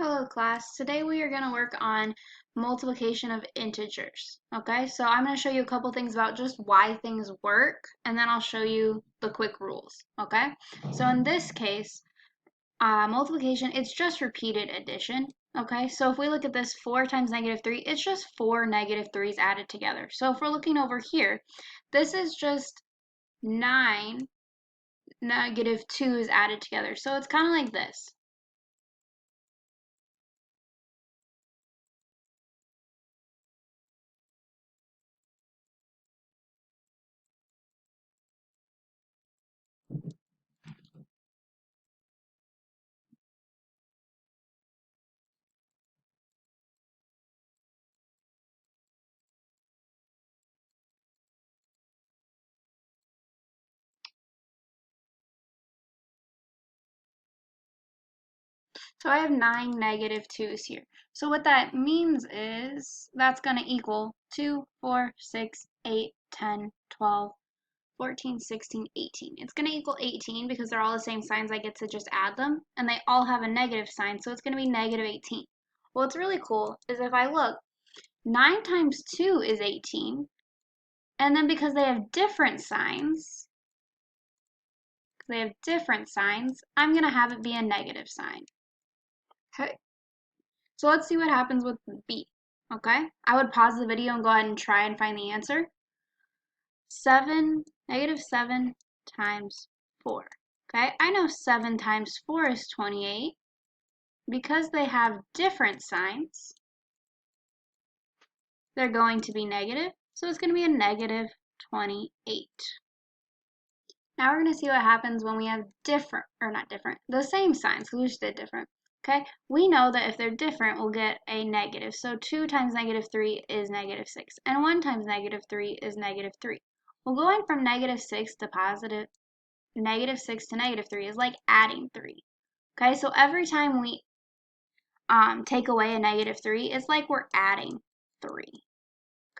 Hello class, today we are going to work on multiplication of integers. Okay, so I'm going to show you a couple things about just why things work, and then I'll show you the quick rules. Okay, so in this case, multiplication, it's just repeated addition. Okay, so if we look at this 4 times negative 3, it's just 4 negative 3's added together. So if we're looking over here, this is just 9 negative 2's added together. So it's kind of like this. So I have 9 negative 2's here. So what that means is that's going to equal 2, 4, 6, 8, 10, 12, 14, 16, 18. It's going to equal 18 because they're all the same signs. I get to just add them. And they all have a negative sign, so it's going to be negative 18. Well, what's really cool is if I look, 9 times 2 is 18. And then because they have different signs, I'm going to have it be a negative sign. Okay. So let's see what happens with B, okay? I would pause the video and go ahead and try and find the answer. Negative 7 times 4, okay? I know 7 times 4 is 28. Because they have different signs, they're going to be negative, so it's going to be a negative 28. Now we're going to see what happens when we have the same signs, because we just did different. Okay, we know that if they're different, we'll get a negative. So 2 times negative 3 is negative 6, and 1 times negative 3 is negative 3. Well, going from negative 6 to negative 6 to negative 3 is like adding 3. Okay, so every time we take away a negative 3, it's like we're adding 3.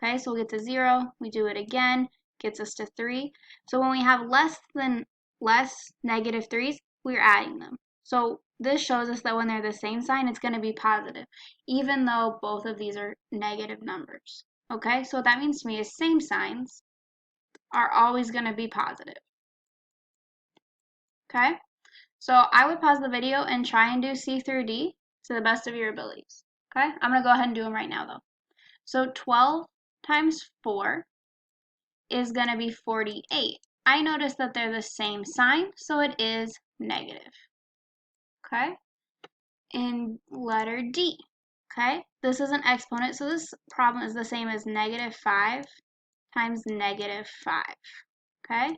Okay, so we'll get to 0, we do it again, gets us to 3. So when we have less negative 3's, we're adding them. So this shows us that when they're the same sign, it's going to be positive, even though both of these are negative numbers. Okay, so what that means to me is same signs are always going to be positive. Okay, so I would pause the video and try and do C through D to the best of your abilities. Okay, I'm going to go ahead and do them right now though. So 12 times 4 is going to be 48. I notice that they're the same sign, so it is negative. Okay? In letter D, okay? This is an exponent, so this problem is the same as negative 5 times negative 5. Okay?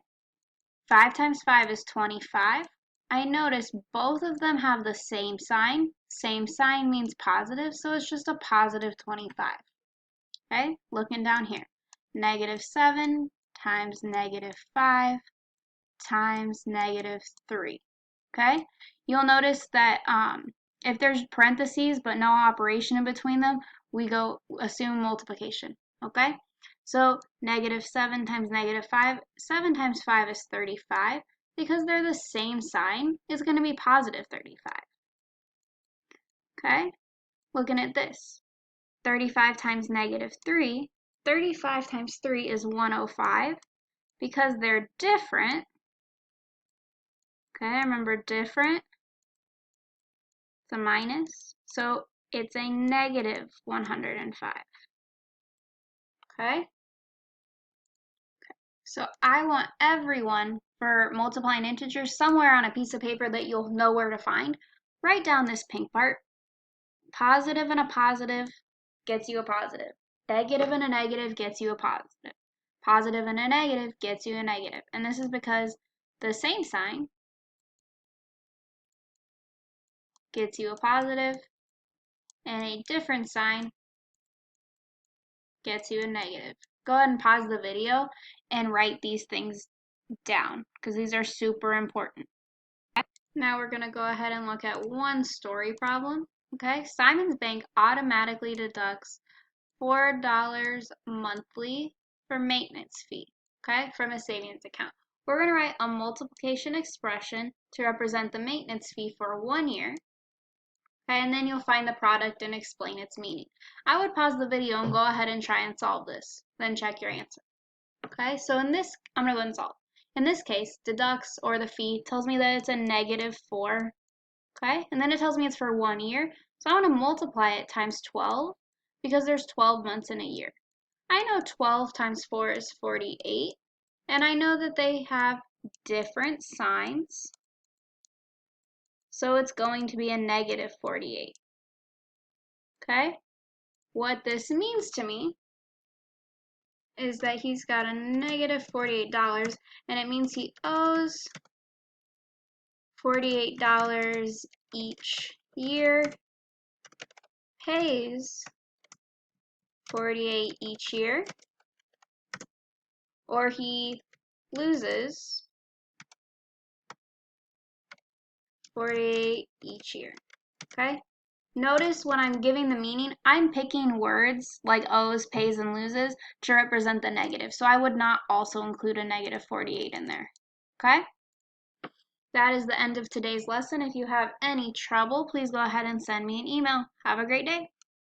5 times 5 is 25. I notice both of them have the same sign. Same sign means positive, so it's just a positive 25. Okay? Looking down here. Negative 7 times negative 5 times negative 3. Okay? You'll notice that if there's parentheses but no operation in between them, we go assume multiplication. Okay? So negative 7 times negative 5, 7 times 5 is 35. Because they're the same sign, it's going to be positive 35. Okay? Looking at this. 35 times negative 3, 35 times 3 is 105. Because they're different, okay, remember different, it's a minus, so it's a negative 105, okay? So I want everyone, for multiplying integers, somewhere on a piece of paper that you'll know where to find, write down this pink part. Positive and a positive gets you a positive. Negative and a negative gets you a positive. Positive and a negative gets you a negative. And this is because the same sign gets you a positive, and a different sign gets you a negative. Go ahead and pause the video and write these things down because these are super important. Now we're going to go ahead and look at one story problem. Okay, Simon's Bank automatically deducts $4 monthly for maintenance fee, okay, from a savings account. We're going to write a multiplication expression to represent the maintenance fee for 1 year Okay, and then you'll find the product and explain its meaning. I would pause the video and go ahead and try and solve this. Then check your answer. Okay, so I'm going to go ahead and solve. In this case, deducts, or the fee, tells me that it's a -4. Okay, and then it tells me it's for 1 year. So I want to multiply it times 12 because there's 12 months in a year. I know 12 times 4 is 48, and I know that they have different signs. So it's going to be a -48. Okay? What this means to me is that he's got a -$48, and it means he owes $48 each year, pays 48 each year, or he loses 48 each year. Okay? Notice when I'm giving the meaning, I'm picking words like owes, pays, and loses to represent the negative. So I would not also include a -48 in there. Okay? That is the end of today's lesson. If you have any trouble, please go ahead and send me an email. Have a great day.